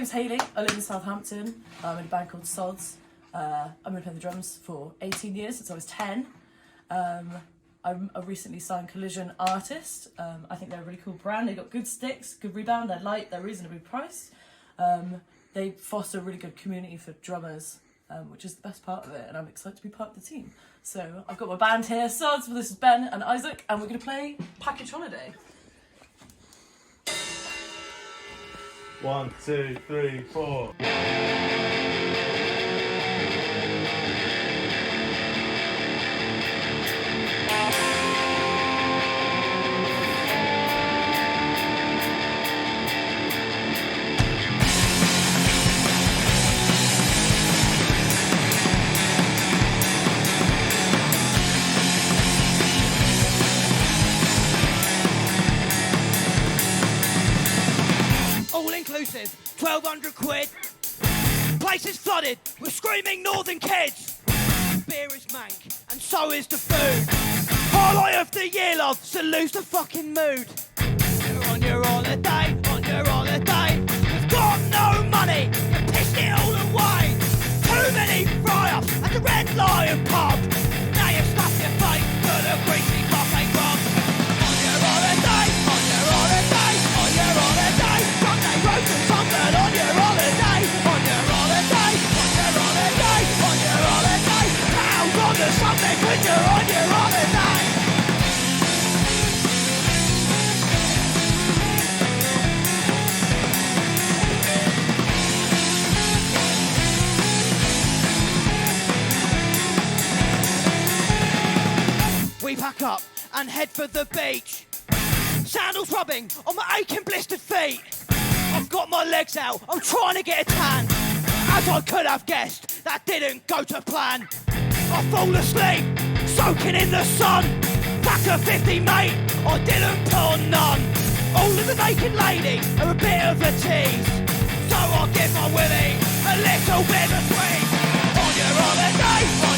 name's Haleigh. I live in Southampton. I'm in a band called Sods. I've been playing the drums for 18 years, since I was 10. I'm a recently signed Collision artist. I think they're a really cool brand. They've got good sticks, good rebound, they're light, they're reasonably priced. They foster a really good community for drummers, which is the best part of it, and I'm excited to be part of the team. So I've got my band here, Sods, this is Ben and Isaac, and we're going to play Package Holiday. 1, 2, 3, 4. All-inclusive, 1,200 quid. Place is flooded with screaming northern kids. Beer is mank, and so is the food. Highlight of the year, love, so lose the fucking mood. You're on your holiday, You've got no money, you pissed it all away. Too many fry-ups at the Red Lion pub. Now you've stuffed your face to the greasy buffet grub. On your holiday, Sunday roast and sunburn on your holiday. On your holiday, pounds on the Sunday when you're on your holiday. We pack up and head for the beach. Sandals rubbing on my aching blistered feet. I've got my legs out, I'm trying to get a tan. As I could have guessed, that didn't go to plan. I fall asleep, soaking in the sun. Back at 50, mate, I didn't put on none. All of the naked lady are a bit of a tease, so I'll give my willy a little bit of a squeeze. On your holiday,